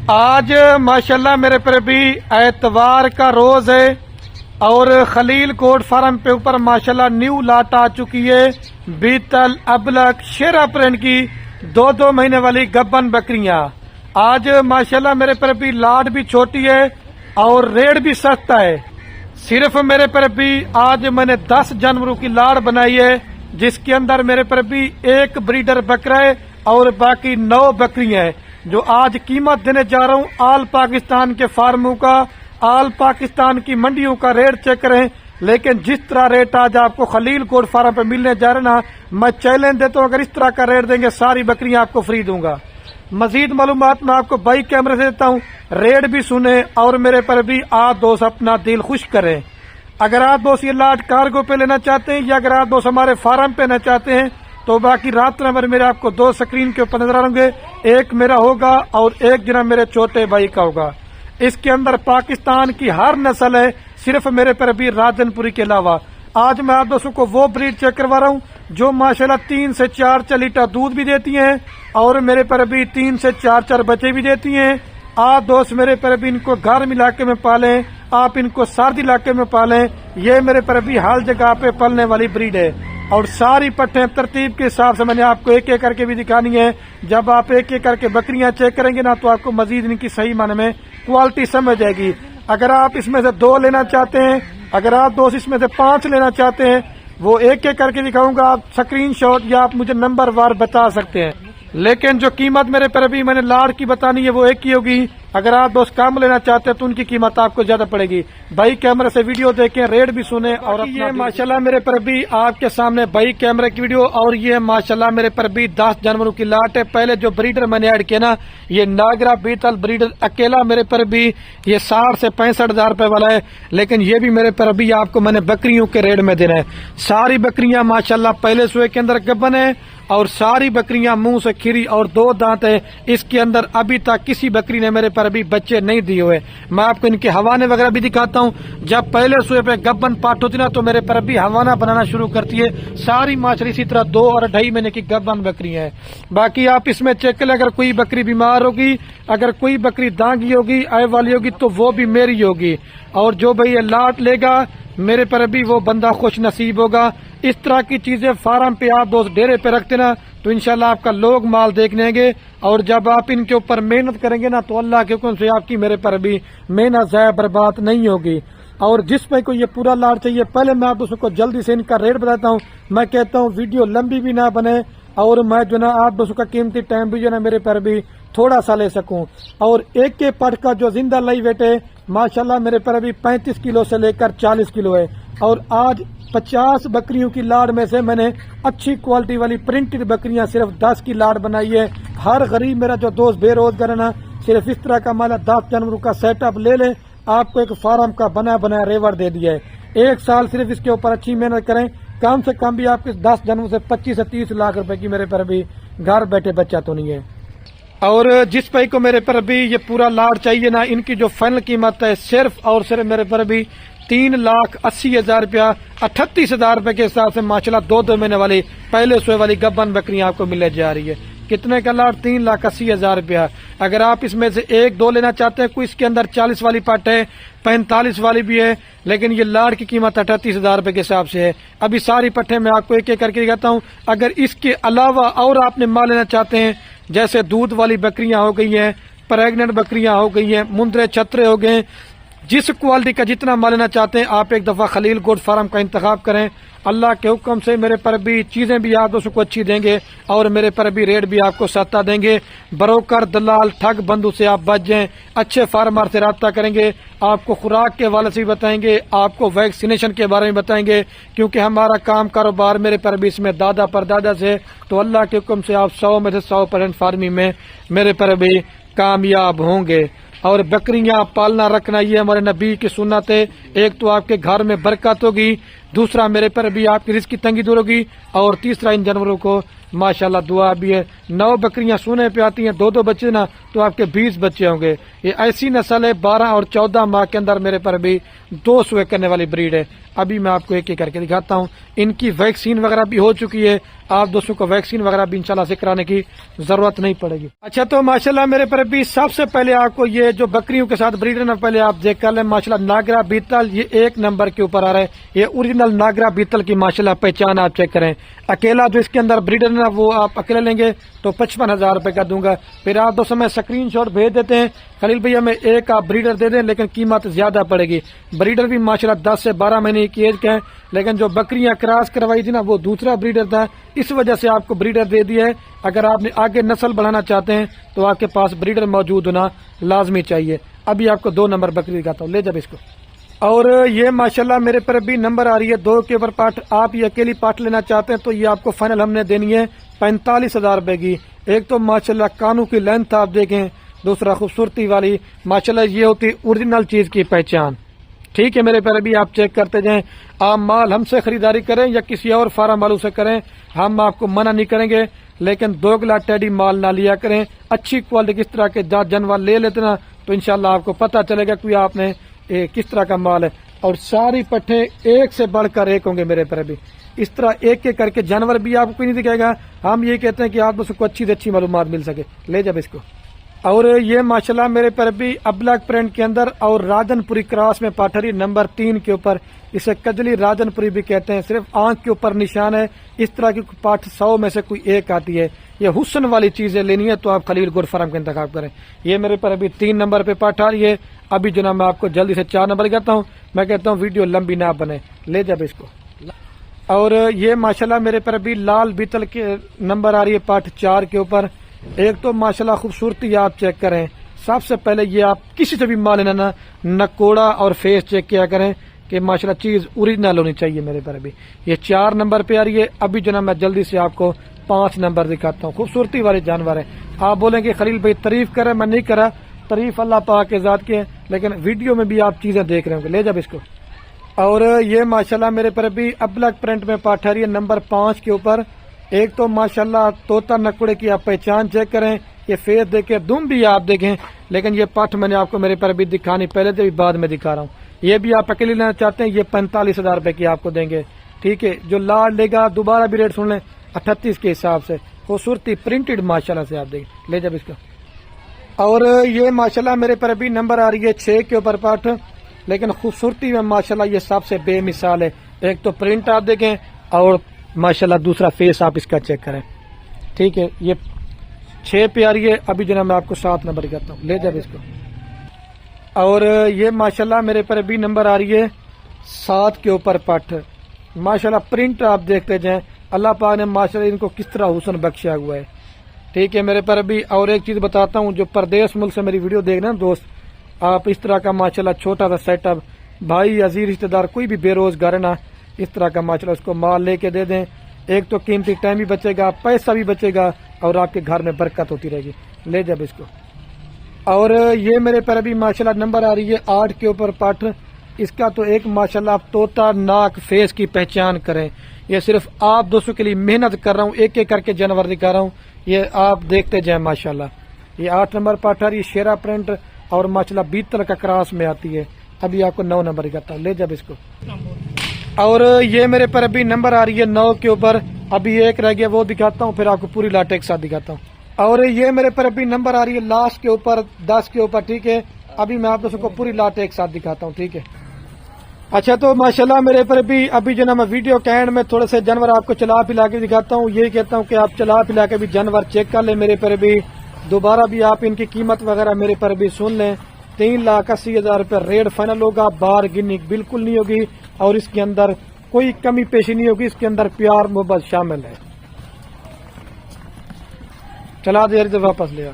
آج ماشاءاللہ میرے پر بھی اتوار کا روز ہے اور خلیل کوٹ فارم پہ اوپر ماشاءاللہ نیو لاٹ آ چکی ہے بیتل ابلک شیرا پرنٹ کی 2 مہینے والی گبن بکریاں۔ آج ماشاءاللہ میرے پر بھی لاٹ بھی چھوٹی ہے اور ریٹ بھی سستا ہے۔ صرف میرے پر بھی آج میں نے 10 جانوروں کی لاڑ بنائی ہے جس کے اندر میرے پر بھی ایک بریڈر بکرا ہے اور باقی 9 بکریاں ہیں جو آج قیمت دینے جا رہا ہوں۔ آل پاکستان کے فارموں کا، آل پاکستان کی منڈیوں کا ریٹ چیک کریں، لیکن جس طرح ریٹ آج آپ کو خلیل کوٹ فارم پہ ملنے جا رہے نا، میں چیلنج دیتا ہوں اگر اس طرح کا ریٹ دیں گے ساری بکریاں آپ کو فری دوں گا۔ مزید معلومات میں آپ کو بائی کیمرے سے دیتا ہوں، ریٹ بھی سنیں اور میرے پر بھی آپ دوست اپنا دل خوش کریں۔ اگر آپ دوست یہ لاٹ کارگو پہ لینا چاہتے ہیں یا اگر آپ دوست ہمارے فارم پہ لینا چاہتے ہیں تو باقی رات نمبر میرے آپ کو 2 سکرین کے اوپر نظر آئیں گے، ایک میرا ہوگا اور ایک جناب میرے چھوٹے بھائی کا ہوگا۔ اس کے اندر پاکستان کی ہر نسل ہے، صرف میرے پر بھی راجن پوری کے علاوہ۔ آج میں آپ دوستوں کو وہ بریڈ چیک کروا رہا ہوں جو ماشاءاللہ 3 سے 4 لیٹر دودھ بھی دیتی ہیں اور میرے پر بھی 3 سے 4 بچے بھی دیتی ہیں۔ آپ دوست میرے پر بھی ان کو گرم علاقے میں پالیں، آپ ان کو سرد علاقے میں پالیں، یہ میرے پر بھی ہر جگہ پہ پلنے والی بریڈ ہے اور ساری پٹھیں ترتیب کے حساب سے میں نے آپ کو ایک ایک کر کے بھی دکھانی ہے۔ جب آپ ایک ایک کر کے بکریاں چیک کریں گے نا تو آپ کو مزید ان کی صحیح معنی میں کوالٹی سمجھ جائے گی۔ اگر آپ اس میں سے 2 لینا چاہتے ہیں، اگر آپ دوست اس میں سے 5 لینا چاہتے ہیں، وہ ایک ایک کر کے دکھاؤں گا، آپ سکرین شاٹ یا آپ مجھے نمبر وار بتا سکتے ہیں، لیکن جو قیمت میرے پر بھی میں نے لاڑ کی بتانی ہے وہ ایک ہی ہوگی۔ اگر آپ دوست کام لینا چاہتے ہیں تو ان کی قیمت آپ کو زیادہ پڑے گی۔ بھائی کیمرے سے ویڈیو دیکھیں، ریٹ بھی سنیں اور یہ ماشاءاللہ میرے پر بھی آپ کے سامنے بھائی کیمرے کی ویڈیو اور یہ ماشاءاللہ میرے پر بھی 10 جانوروں کی لاٹ ہے۔ پہلے جو بریڈر میں نے ایڈ کیا نا، یہ ناگرا بیتل بریڈر اکیلا میرے پر بھی یہ 60 سے 65 ہزار روپے والا ہے، لیکن یہ بھی میرے پر بھی آپ کو میں نے بکریوں کے ریٹ میں دینا ہے۔ ساری بکریاں ماشاءاللہ پہلے سوئے کے اندر گبن ہے اور ساری بکریاں منہ سے کھری اور 2 دانت ہے۔ اس کے اندر ابھی تک کسی بکری نے میرے پر ابھی بچے نہیں دیے ہوئے۔ میں آپ کو ان کے حوانے وغیرہ بھی دکھاتا ہوں۔ جب پہلے سوئے پہ گبن پاٹ ہوتی نا تو میرے پر ابھی حوانہ بنانا شروع کرتی ہے۔ ساری ماشاءاللہ اسی طرح 2 اور 2.5 مہینے کی گبن بکریاں ہیں۔ باقی آپ اس میں چیک کریں، اگر کوئی بکری بیمار ہوگی، اگر کوئی بکری دانگی ہوگی، آئے والی ہوگی تو وہ بھی میری ہوگی، اور جو بھائی یہ لاٹ لے گا میرے پر بھی وہ بندہ خوش نصیب ہوگا۔ اس طرح کی چیزیں فارم پہ آپ دوست ڈیرے پہ رکھتے نا تو انشاءاللہ آپ کا لوگ مال دیکھنے گے، اور جب آپ ان کے اوپر محنت کریں گے نا تو اللہ کے حکم سے آپ کی میرے پر بھی محنت ضائع برباد نہیں ہوگی۔ اور جس پہ کو یہ پورا لاٹ چاہیے، پہلے میں آپ دوستوں کو جلدی سے ان کا ریٹ بتاتا ہوں۔ میں کہتا ہوں ویڈیو لمبی بھی نہ بنے اور میں جو نا آپ دوستوں کا قیمتی ٹائم بھی جو نا میرے پر بھی تھوڑا سا لے سکوں۔ اور ایک کے پٹ کا جو زندہ لائی ویٹ ہے ماشاءاللہ میرے پر ابھی 35 کلو سے لے کر 40 کلو ہے، اور آج 50 بکریوں کی لاڑ میں سے میں نے اچھی کوالٹی والی پرنٹڈ بکریاں صرف 10 کی لاڑ بنائی ہے۔ ہر غریب میرا جو دوست بے روزگار ہے نا، صرف اس طرح کا مالا 10 جانوروں کا سیٹ اپ لے لے، آپ کو ایک فارم کا بنایا ریوڑ دے دیا ہے۔ 1 سال صرف اس کے اوپر اچھی محنت کریں، کم سے کم بھی آپ کے 10 جانوروں سے 25 سے 30 لاکھ روپے کی میرے پر بھی گھر بیٹھے بچت ہونی ہے۔ اور جس بھائی کو میرے پر بھی یہ پورا لاٹ چاہیے نا، ان کی جو فائنل قیمت ہے صرف اور صرف میرے پر بھی 3,80,000 روپیہ، 38,000 روپے کے حساب سے ماشاءاللہ 2 مہینے والی پہلے سوئے والی گبن بکریاں آپ کو ملنے جا رہی ہے۔ کتنے کا لاٹ؟ 3,80,000 روپیہ۔ اگر آپ اس میں سے 1-2 لینا چاہتے ہیں، کوئی اس کے اندر 40 والی پٹ ہے، 45 والی بھی ہے، لیکن یہ لاٹ کی قیمت 38,000 روپے کے حساب سے ہے۔ ابھی ساری پٹھیں میں آپ کو ایک ایک کر کے دکھاتا ہوں۔ اگر اس کے علاوہ اور آپ نے مال لینا چاہتے ہیں، جیسے دودھ والی بکریاں ہو گئی ہیں، پریگننٹ بکریاں ہو گئی ہیں، مندرے چھترے ہو گئے، جس کوالٹی کا جتنا مال لینا چاہتے ہیں آپ ایک دفعہ خلیل گوڈ فارم کا انتخاب کریں۔ اللہ کے حکم سے میرے پر بھی چیزیں بھی آپ دوستوں کو اچھی دیں گے اور میرے پر بھی ریٹ بھی آپ کو سستا دیں گے۔ بروکر، دلال، ٹھگ بندو سے آپ بچ جائیں، اچھے فارمر سے رابطہ کریں گے، آپ کو خوراک کے حوالے سے بھی بتائیں گے، آپ کو ویکسینیشن کے بارے میں بتائیں گے، کیونکہ ہمارا کام کاروبار میرے پر بھی اس میں دادا پر دادا سے، تو اللہ کے حکم سے آپ 100 میں سے 100% فارمنگ میں میرے پر بھی کامیاب ہوں گے۔ اور بکریاں پالنا رکھنا یہ ہمارے نبی کی سنت ہے۔ ایک تو آپ کے گھر میں برکت ہوگی، دوسرا میرے پر بھی آپ کی رزق کی تنگی دور ہوگی، اور تیسرا ان جانوروں کو माशाल्लाह दुआ भी है। 9 बकरियां सोने पे आती हैं, 2-2 बच्चे ना तो आपके 20 बच्चे होंगे। ये ऐसी नस्ल है 12 और 14 माह के अंदर मेरे पर भी 2 सुए करने वाली ब्रीड है। अभी मैं आपको एक एक करके दिखाता हूँ। इनकी वैक्सीन वगैरह भी हो चुकी है, आप दोस्तों को वैक्सीन वगैरह भी इंशाल्लाह से कराने की जरूरत नहीं पड़ेगी। अच्छा तो माशाल्लाह मेरे पर भी सबसे पहले आपको ये जो बकरियों के साथ ब्रीड है ना, पहले आप देख कर लें। माशाल्लाह नागरा बीतल ये 1 नंबर के ऊपर आ रहा है। ये ओरिजिनल नागरा बीतल की माशाल्लाह पहचान आप चेक करें। अकेला जो इसके अंदर ब्रीडर है ना वो आप अकेले लेंगे तो 55,000 रुपए का दूंगा। फिर आप दोस्तों में स्क्रीनशॉट भेज देते हैं, खलील भैया में एक आप ब्रीडर दे दें, लेकिन कीमत ज्यादा पड़ेगी। ब्रीडर भी माशाल्लाह 10 से 12 महीने की एज का है, लेकिन जो बकरियां क्रॉस करवाई थी ना वो दूसरा ब्रीडर था, इस वजह से आपको ब्रीडर दे दिया है। अगर आपने आगे नस्ल बढ़ाना चाहते हैं तो आपके पास ब्रीडर मौजूद होना लाजमी चाहिए। अभी आपको 2 नंबर बकरी दिखाता हूँ, ले जब इसको। और ये माशाल्लाह मेरे पर भी नंबर आ रही है 2 के ऊपर पाठ। आप ये अकेली पाठ लेना चाहते हैं तो ये आपको फाइनल हमने देनी है 45,000 रुपए की। एक तो माशाल्लाह कानों की लेंथ आप देखें, दूसरा खूबसूरती वाली माशाल्लाह ये होती ओरिजिनल चीज की पहचान। ठीक है मेरे पर भी आप चेक करते जाएं। आप माल हमसे खरीदारी करें या किसी और फार्म वालों से करें, हम आपको मना नहीं करेंगे, लेकिन दोगला टेडी माल ना लिया करें। अच्छी क्वालिटी किस तरह के जात जानवर ले लेते ना तो इंशाल्लाह आपको पता चलेगा कि आपने किस तरह का माल है। और सारी पट्टे एक से बढ़कर एक होंगे मेरे पर भी। इस तरह एक एक करके जानवर भी आपको नहीं दिखेगा। हम ये कहते हैं कि आप उसको अच्छी से अच्छी मालूमात मिल सके, ले जब इसको। और ये माशाल्लाह मेरे पर भी अबलग प्रिंट के अंदर और राजनपुरी क्रॉस में पाठरी नंबर 3 के ऊपर, इसे कजली राजनपुरी भी कहते हैं। सिर्फ आंख के ऊपर निशान है। इस तरह की पाठ 100 में से कोई एक आती है। ये हुस्न वाली चीजें लेनी है तो आप खलील गोट फार्म का इंतखाब करें। ये मेरे पर अभी 3 नंबर पे पाठ आ रही है। अभी जनाब मैं आपको जल्दी से 4 नंबर कहता हूँ। मैं कहता हूँ वीडियो लंबी ना बने, ले जब इसको। और ये माशाल्लाह मेरे पर भी लाल बीतल के नंबर आ रही है पाठ 4 के ऊपर। एक तो माशाल्लाह खूबसूरती आप चेक करें। सबसे पहले ये आप किसी से भी माल लेना ना, नकोड़ा और फेस चेक किया करें कि माशाल्लाह चीज ओरिजिनल होनी चाहिए। मेरे पर भी ये 4 नंबर पे आ रही है। अभी जनाब मैं जल्दी से आपको 5 नंबर दिखाता हूँ। खूबसूरती वाले जानवर है। आप बोलेंगे खलील भाई तारीफ करे, मैं नहीं करा, तारीफ अल्लाह पाक के जात की है, लेकिन वीडियो में भी आप चीजें देख रहे होंगे, ले जब इसको। और ये माशाल्लाह मेरे पर भी अबलग प्रिंट में पाठ आ रही है नंबर 5 के ऊपर। एक तो माशाल्लाह तोता नकुड़े की आप पहचान चेक करें। ये फेस देखे, दुम भी आप देखें, लेकिन ये पाठ मैंने आपको मेरे पर भी दिखानी पहले से भी बाद में दिखा रहा हूँ। ये भी आप अकेले लेना चाहते हैं, ये 45,000 रुपए की आपको देंगे। ठीक है, जो लाल लेगा दोबारा भी रेट सुन लें 38 के हिसाब से। खूबसूरती प्रिंटेड माशाल्लाह से आप देखें, ले जब इसका। और ये माशाल्लाह मेरे पर भी नंबर आ रही है 6 के ऊपर पाठ, लेकिन खूबसूरती में माशाल्लाह ये सबसे बेमिसाल है। एक तो प्रिंट आप देखें और माशाल्लाह दूसरा फेस आप इसका चेक करें। ठीक है, ये 6 पे आ रही है। अभी जनाब मैं आपको 7 नंबर कहता हूँ, ले जब इसको। और ये माशाल्लाह मेरे पर भी नंबर आ रही है 7 के ऊपर पट। माशाल्लाह प्रिंट आप देखते जाएं, अल्लाह पाक ने माशाल्लाह इनको किस तरह हुस्न बख्शा हुआ है। ठीक है मेरे पर भी। और एक चीज बताता हूँ, जो परदेश मुल्क से मेरी वीडियो देख रहे हैं दोस्त, आप इस तरह का माशाल्लाह छोटा सा सेटअप, भाई अजीज रिश्तेदार कोई भी बेरोजगार है ना, इस तरह का माशाल्लाह उसको माल लेके दे दें। एक तो कीमती टाइम भी बचेगा, पैसा भी बचेगा और आपके घर में बरकत होती रहेगी, ले जब इसको। और ये मेरे पर अभी माशाल्लाह नंबर आ रही है 8 के ऊपर पाठ। इसका तो एक माशाल्लाह आप तोता नाक फेस की पहचान करें। ये सिर्फ आप दोस्तों के लिए मेहनत कर रहा हूँ, एक एक करके जानवर दिखा रहा हूँ, ये आप देखते जाए माशाल्लाह। ये 8 नंबर पाठ आ रही है, शेरा प्रिंट और माशाल्लाह बीतल का क्रॉस में आती है। अभी आपको 9 नंबर दिखाता हूँ, ले जब इसको। और ये मेरे पर अभी नंबर आ रही है 9 के ऊपर। अभी एक रह गया, वो दिखाता हूँ, फिर आपको पूरी लाटे के साथ दिखाता हूँ। और ये मेरे पर अभी नंबर आ रही है लास्ट के ऊपर 10 के ऊपर। ठीक है, अभी मैं आप दोस्तों को पूरी लाटे एक साथ दिखाता हूँ। ठीक है, अच्छा तो माशाल्लाह मेरे पर भी अभी जो ना मैं वीडियो के एंड में थोड़े से जानवर आपको चला पिला के दिखाता हूँ। यही कहता हूँ कि आप चला पिला के भी जानवर चेक कर ले मेरे पर भी। दोबारा भी आप इनकी कीमत वगैरह मेरे पर भी सुन लें। 3,80,000 रुपये रेट फाइनल होगा, बारगेनिंग बिल्कुल नहीं होगी और इसके अंदर कोई कमी पेशी नहीं होगी। इसके अंदर प्यार मोहब्बत शामिल है। चला दे वापस ले आओ।